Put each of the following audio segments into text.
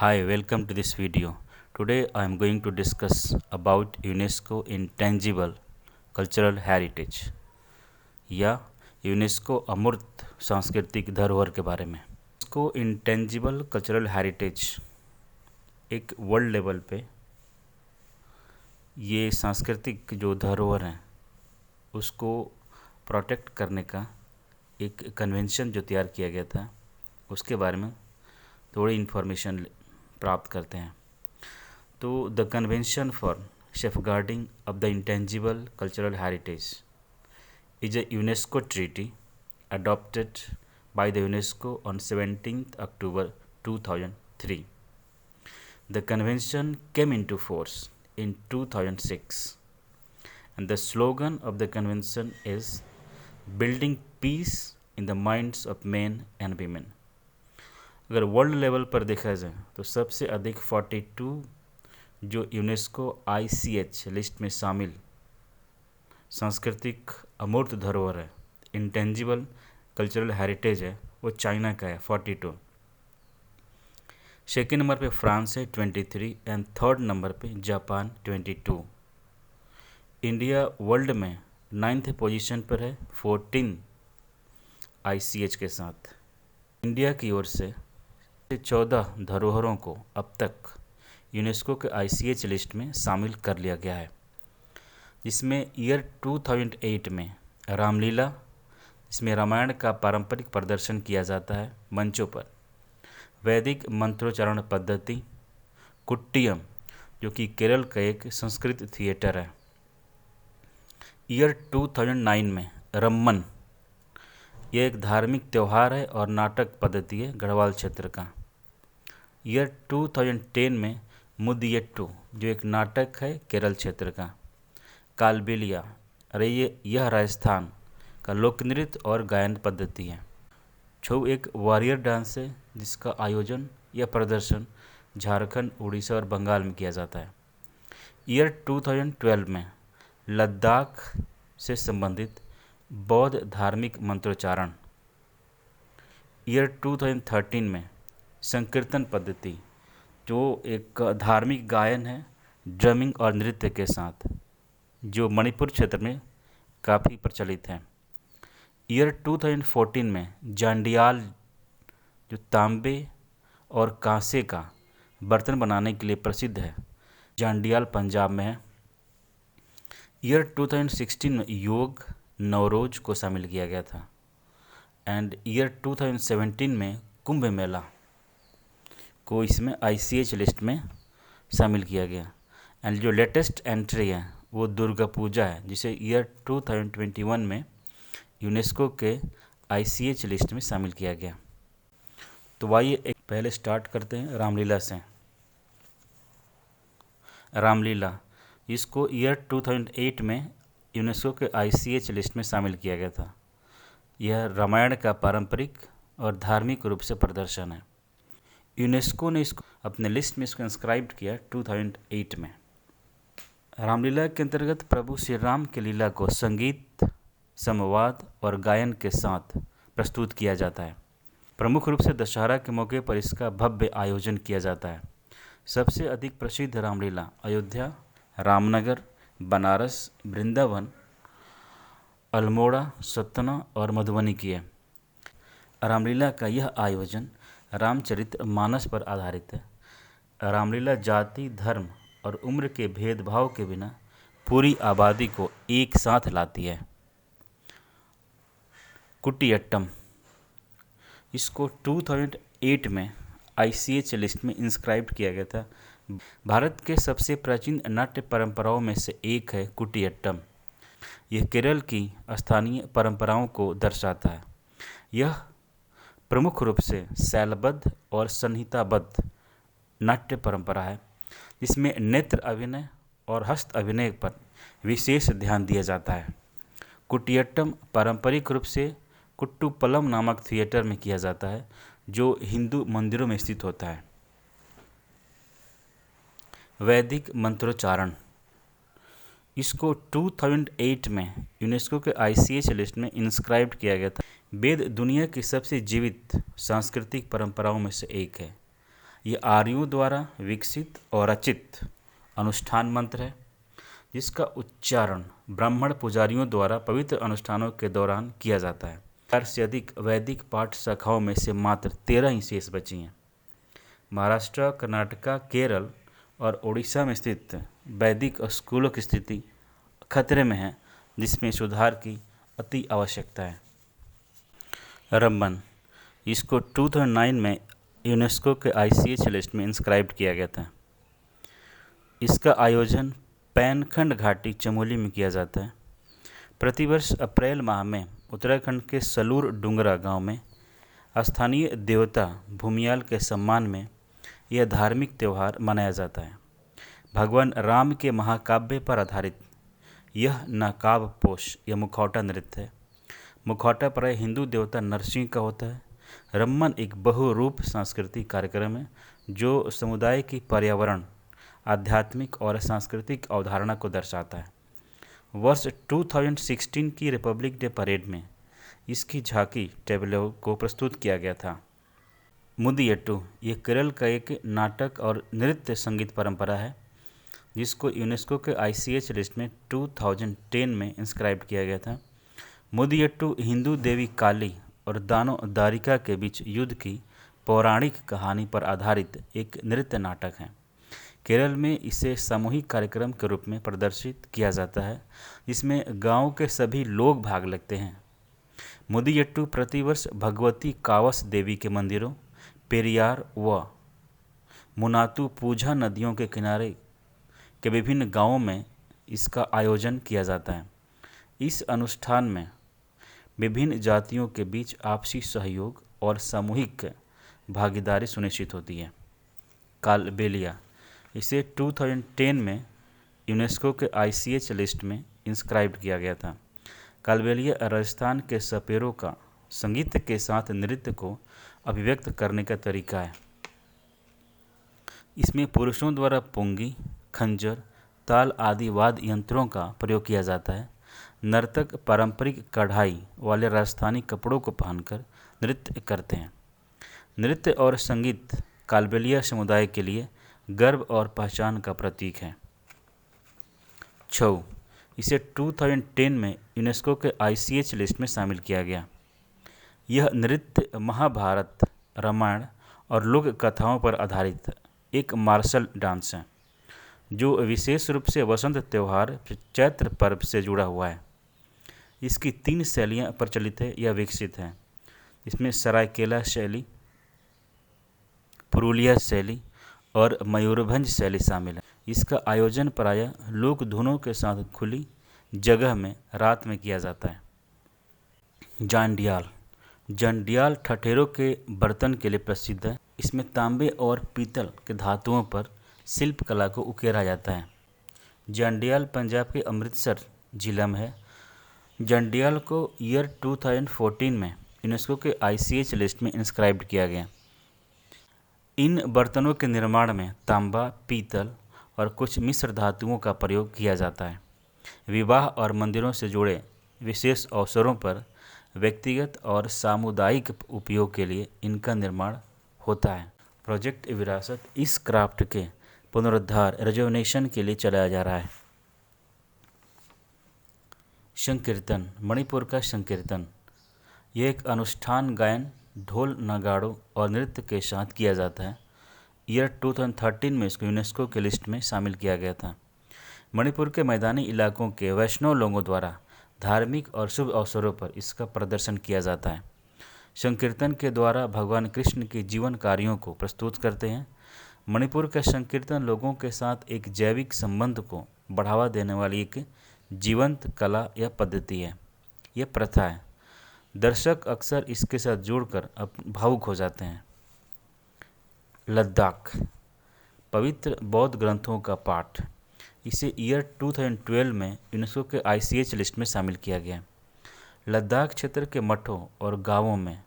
Hi, welcome to this video. Today I am going to discuss about UNESCO Intangible Cultural Heritage या UNESCO अमूर्त सांस्कृतिक धरोहर के बारे में। इसको इंटेंजिबल कल्चरल हेरिटेज एक वर्ल्ड लेवल पे ये सांस्कृतिक जो धरोहर हैं उसको प्रोटेक्ट करने का एक कन्वेंशन जो तैयार किया गया था उसके बारे में थोड़ी इन्फॉर्मेशन प्राप्त करते हैं। तो the convention for safeguarding of the intangible cultural heritage is a UNESCO treaty adopted by the UNESCO on 17th October 2003. The convention came into force in 2006 and the slogan of the convention is building peace in the minds of men and women. अगर world level पर देखा जाए तो सबसे अधिक 42 जो UNESCO ICH list में शामिल सांस्कृतिक अमूर्त धरोहर है, इंटेंजिबल कल्चरल हेरिटेज है, वो चाइना का है 42। सेकेंड नंबर पे फ्रांस है 23 एंड थर्ड नंबर पे जापान 22। इंडिया वर्ल्ड में 9th पोजीशन पर है 14 ICH के साथ। इंडिया की ओर से 14 धरोहरों को अब तक यूनेस्को के ICH लिस्ट में शामिल कर लिया गया है, जिसमें ईयर 2008 में रामलीला, इसमें रामायण का पारंपरिक प्रदर्शन किया जाता है मंचों पर, वैदिक मंत्रोच्चारण पद्धति, कुट्टियम जो कि केरल का एक संस्कृत थिएटर है। ईयर 2009 में रम्मन, यह एक धार्मिक त्यौहार है और नाटक पद्धति है गढ़वाल क्षेत्र का। ईयर 2010 में मुदियट्टू जो एक नाटक है केरल क्षेत्र का। कालबेलिया, अरे यह राजस्थान का लोक नृत्य और गायन पद्धति है। छऊ एक वॉरियर डांस है जिसका आयोजन या प्रदर्शन झारखंड, उड़ीसा और बंगाल में किया जाता है। ईयर 2012 में लद्दाख से संबंधित बौद्ध धार्मिक मंत्रोच्चारण। ईयर 2013 में संकीर्तन पद्धति जो एक धार्मिक गायन है ड्रमिंग और नृत्य के साथ, जो मणिपुर क्षेत्र में काफ़ी प्रचलित है। ईयर 2014 में जांडियाल जो तांबे और कांसे का बर्तन बनाने के लिए प्रसिद्ध है, जांडियाल पंजाब में है। ईयर 2016 में योग नवरोज को शामिल किया गया था एंड ईयर 2017 में कुंभ मेला को इसमें ICH लिस्ट में शामिल किया गया। एंड जो लेटेस्ट एंट्री है वो दुर्गा पूजा है, जिसे ईयर 2021 में यूनेस्को के ICH लिस्ट में शामिल किया गया। तो आइए एक पहले स्टार्ट करते हैं रामलीला से। रामलीला, इसको ईयर 2008 में यूनेस्को के ICH लिस्ट में शामिल किया गया था। यह रामायण का पारंपरिक और धार्मिक रूप से प्रदर्शन है। यूनेस्को ने इसको अपने लिस्ट में इसको इंस्क्राइब किया 2008 में। रामलीला के अंतर्गत प्रभु श्री राम की लीला को संगीत, संवाद और गायन के साथ प्रस्तुत किया जाता है। प्रमुख रूप से दशहरा के मौके पर इसका भव्य आयोजन किया जाता है। सबसे अधिक प्रसिद्ध रामलीला अयोध्या, रामनगर, बनारस, वृंदावन, अल्मोड़ा, सतना और मधुबनी की है। रामलीला का यह आयोजन रामचरित्र मानस पर आधारित है। रामलीला जाति, धर्म और उम्र के भेदभाव के बिना पूरी आबादी को एक साथ लाती है। कुटियट्टम, इसको 2008 में ICH लिस्ट में इंस्क्राइब किया गया था। भारत के सबसे प्राचीन नाट्य परंपराओं में से एक है कुटियट्टम। यह केरल की स्थानीय परंपराओं को दर्शाता है। यह प्रमुख रूप से शैलबद्ध और संहिताबद्ध नाट्य परंपरा है, जिसमें नेत्र अभिनय और हस्त अभिनय पर विशेष ध्यान दिया जाता है। कुटियट्टम पारंपरिक रूप से कुट्टुपलम नामक थिएटर में किया जाता है, जो हिंदू मंदिरों में स्थित होता है। वैदिक मंत्रोच्चारण, इसको 2008 में यूनेस्को के ICH लिस्ट में इंस्क्राइब किया गया था। वेद दुनिया की सबसे जीवित सांस्कृतिक परंपराओं में से एक है। ये आर्यों द्वारा विकसित और रचित अनुष्ठान मंत्र है जिसका उच्चारण ब्राह्मण पुजारियों द्वारा पवित्र अनुष्ठानों के दौरान किया जाता है। 4 से अधिक वैदिक पाठ शाखाओं में से मात्र 13 ही शेष बची हैं। महाराष्ट्र, कर्नाटका, केरल और उड़ीसा में स्थित वैदिक स्कूलों की स्थिति खतरे में है, जिसमें सुधार की अति आवश्यकता है। रमन, इसको 2009 में यूनेस्को के ICH लिस्ट में इंस्क्राइब किया गया था। इसका आयोजन पैनखंड घाटी चमोली में किया जाता है। प्रतिवर्ष अप्रैल माह में उत्तराखंड के सलूर डुंगरा गांव में स्थानीय देवता भूमियाल के सम्मान में यह धार्मिक त्यौहार मनाया जाता है। भगवान राम के महाकाव्य पर आधारित यह नकाब पोश या मुखौटा नृत्य है। मुखौटा प्राय हिंदू देवता नरसिंह का होता है। रम्मन एक बहुरूप सांस्कृतिक कार्यक्रम है जो समुदाय की पर्यावरण, आध्यात्मिक और सांस्कृतिक अवधारणा को दर्शाता है। वर्ष 2016 की रिपब्लिक डे परेड में इसकी झांकी टेबलो को प्रस्तुत किया गया था। मुदियट्टू ये केरल का एक नाटक और नृत्य संगीत परंपरा है जिसको यूनेस्को के ICH लिस्ट में 2010 में इंस्क्राइब किया गया था। मुदियट्टू हिंदू देवी काली और दानो दारिका के बीच युद्ध की पौराणिक कहानी पर आधारित एक नृत्य नाटक है। केरल में इसे सामूहिक कार्यक्रम के रूप में प्रदर्शित किया जाता है जिसमें गांव के सभी लोग भाग लेते हैं। मुदियट्टू प्रतिवर्ष भगवती कावस देवी के मंदिरों, पेरियार व मुनातु पूजा नदियों के किनारे के विभिन्न गांवों में इसका आयोजन किया जाता है। इस अनुष्ठान में विभिन्न जातियों के बीच आपसी सहयोग और सामूहिक भागीदारी सुनिश्चित होती है। कालबेलिया इसे 2010 में यूनेस्को के ICH लिस्ट में इंस्क्राइब किया गया था। कालबेलिया राजस्थान के सपेरों का संगीत के साथ नृत्य को अभिव्यक्त करने का तरीका है। इसमें पुरुषों द्वारा पुंगी, खंजर, ताल आदि वाद्य यंत्रों का प्रयोग किया जाता है। नर्तक पारंपरिक कढ़ाई वाले राजस्थानी कपड़ों को पहनकर नृत्य करते हैं। नृत्य और संगीत कालबेलिया समुदाय के लिए गर्व और पहचान का प्रतीक है। छऊ इसे 2010 में यूनेस्को के ICH लिस्ट में शामिल किया गया। यह नृत्य महाभारत, रामायण और लोक कथाओं पर आधारित एक मार्शल डांस है जो विशेष रूप से वसंत त्यौहार चैत्र पर्व से जुड़ा हुआ है। इसकी 3 शैलियाँ प्रचलित है या विकसित हैं। इसमें सरायकेला शैली, पुरुलिया शैली और मयूरभंज शैली शामिल है। इसका आयोजन प्रायः लोक धुनों के साथ खुली जगह में रात में किया जाता है। जांडियाल जंडियाल ठठेरों के बर्तन के लिए प्रसिद्ध है। इसमें तांबे और पीतल के धातुओं पर शिल्प कला को उकेरा जाता है। जंडियाल पंजाब के अमृतसर जिला में है। जंडियाल को ईयर 2014 में यूनेस्को के ICH लिस्ट में इंस्क्राइब किया गया। इन बर्तनों के निर्माण में तांबा, पीतल और कुछ मिश्र धातुओं का प्रयोग किया जाता है। विवाह और मंदिरों से जुड़े विशेष अवसरों पर व्यक्तिगत और सामुदायिक उपयोग के लिए इनका निर्माण होता है। प्रोजेक्ट विरासत इस क्राफ्ट के पुनरुद्धार रिजुवनेशन के लिए चलाया जा रहा है। संकीर्तन मणिपुर का संकीर्तन यह एक अनुष्ठान गायन, ढोल, नगाड़ों और नृत्य के साथ किया जाता है। ईयर 2013 में इसको यूनेस्को के लिस्ट में शामिल किया गया था। मणिपुर के मैदानी इलाकों के वैष्णव लोगों द्वारा धार्मिक और शुभ अवसरों पर इसका प्रदर्शन किया जाता है। संकीर्तन के द्वारा भगवान कृष्ण के जीवन कार्यों को प्रस्तुत करते हैं। मणिपुर का संकीर्तन लोगों के साथ एक जैविक संबंध को बढ़ावा देने वाली एक जीवंत कला या पद्धति है। यह प्रथा है। दर्शक अक्सर इसके साथ जुड़कर भावुक हो जाते हैं। लद्दाख पवित्र बौद्ध ग्रंथों का पाठ इसे ईयर 2012 में यूनेस्को के ICH लिस्ट में शामिल किया गया। लद्दाख क्षेत्र के मठों और गांवों में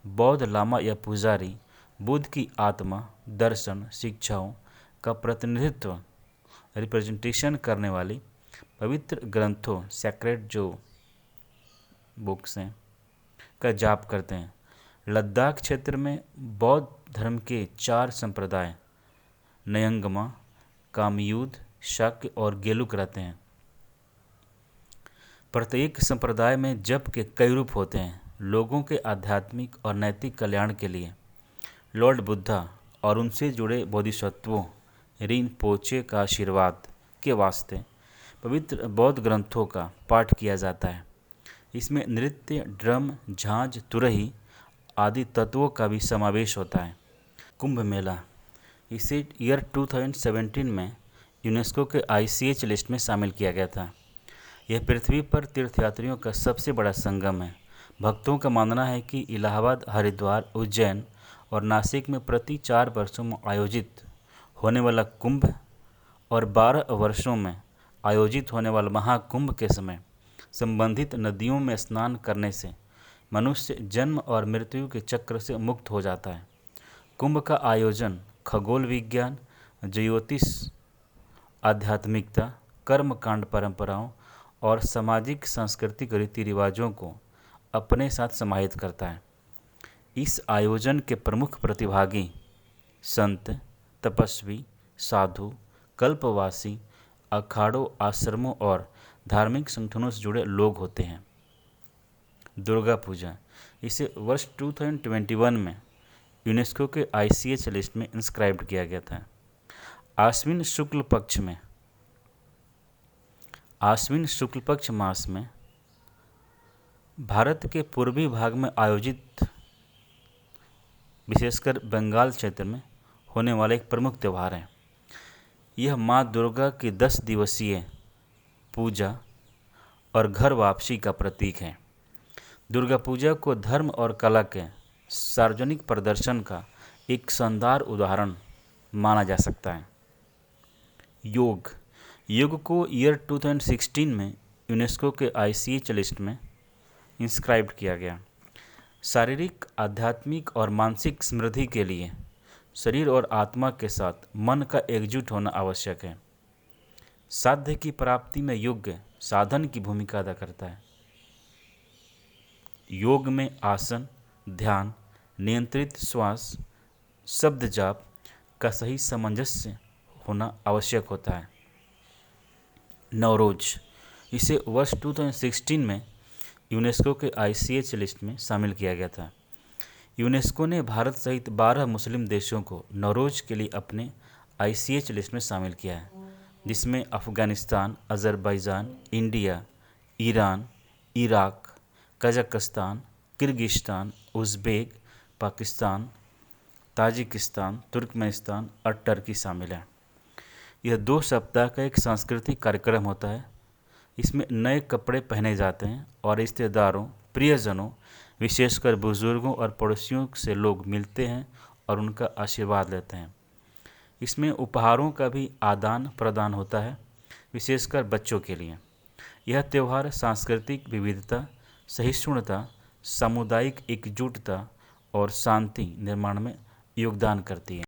बौद्ध लामा या पुजारी बुद्ध की आत्मा, दर्शन, शिक्षाओं का प्रतिनिधित्व रिप्रेजेंटेशन करने वाली पवित्र ग्रंथों सैक्रेड जो बुक्स हैं का जाप करते हैं। लद्दाख क्षेत्र में बौद्ध धर्म के 4 संप्रदाय नयंगमा, कामयूद, शाक्य और गेलुक रहते हैं। प्रत्येक संप्रदाय में जप के कई रूप होते हैं। लोगों के आध्यात्मिक और नैतिक कल्याण के लिए लॉर्ड बुद्धा और उनसे जुड़े बोधिसत्वों रिनपोचे का आशीर्वाद के वास्ते पवित्र बौद्ध ग्रंथों का पाठ किया जाता है। इसमें नृत्य, ड्रम, झांझ, तुरही आदि तत्वों का भी समावेश होता है। कुंभ मेला, इसे ईयर 2017 में यूनेस्को के ICH लिस्ट में शामिल किया गया था। यह पृथ्वी पर तीर्थयात्रियों का सबसे बड़ा संगम है। भक्तों का मानना है कि इलाहाबाद, हरिद्वार, उज्जैन और नासिक में प्रति 4 वर्षों में आयोजित होने वाला कुंभ और 12 वर्षों में आयोजित होने वाला महाकुंभ के समय संबंधित नदियों में स्नान करने से मनुष्य जन्म और मृत्यु के चक्र से मुक्त हो जाता है। कुंभ का आयोजन खगोल विज्ञान, ज्योतिष, आध्यात्मिकता, कर्मकांड परंपराओं और सामाजिक सांस्कृतिक रीति रिवाजों को अपने साथ समाहित करता है। इस आयोजन के प्रमुख प्रतिभागी संत, तपस्वी, साधु, कल्पवासी, अखाड़ों, आश्रमों और धार्मिक संगठनों से जुड़े लोग होते हैं। दुर्गा पूजा, इसे वर्ष 2021 में यूनेस्को के ICH लिस्ट में इंस्क्राइब्ड किया गया था। आश्विन शुक्ल पक्ष मास में भारत के पूर्वी भाग में आयोजित, विशेषकर बंगाल क्षेत्र में होने वाला एक प्रमुख त्यौहार है। यह माँ दुर्गा की 10 दिवसीय पूजा और घर वापसी का प्रतीक है। दुर्गा पूजा को धर्म और कला के सार्वजनिक प्रदर्शन का एक शानदार उदाहरण माना जा सकता है। योग को ईयर 2016 में यूनेस्को के ICH लिस्ट में इंस्क्राइब्ड किया गया। शारीरिक, आध्यात्मिक और मानसिक समृद्धि के लिए शरीर और आत्मा के साथ मन का एकजुट होना आवश्यक है। साध्य की प्राप्ति में योग साधन की भूमिका अदा करता है। योग में आसन, ध्यान, नियंत्रित श्वास, शब्द जाप का सही सामंजस्य होना आवश्यक होता है। नवरोज, इसे वर्ष 2016 में यूनेस्को के ICH लिस्ट में शामिल किया गया था। यूनेस्को ने भारत सहित 12 मुस्लिम देशों को नवरोज के लिए अपने ICH लिस्ट में शामिल किया है, जिसमें Afghanistan, Azerbaijan, India, Iran, Iraq, Kazakhstan, Kyrgyzstan, Uzbek, Pakistan, Tajikistan, Turkmenistan और टर्की शामिल है। यह 2 सप्ताह का एक सांस्कृतिक कार्यक्रम होता है। इसमें नए कपड़े पहने जाते हैं और रिश्तेदारों, प्रियजनों, विशेषकर बुजुर्गों और पड़ोसियों से लोग मिलते हैं और उनका आशीर्वाद लेते हैं। इसमें उपहारों का भी आदान प्रदान होता है, विशेषकर बच्चों के लिए। यह त्यौहार सांस्कृतिक विविधता, सहिष्णुता, सामुदायिक एकजुटता और शांति निर्माण में योगदान करती है।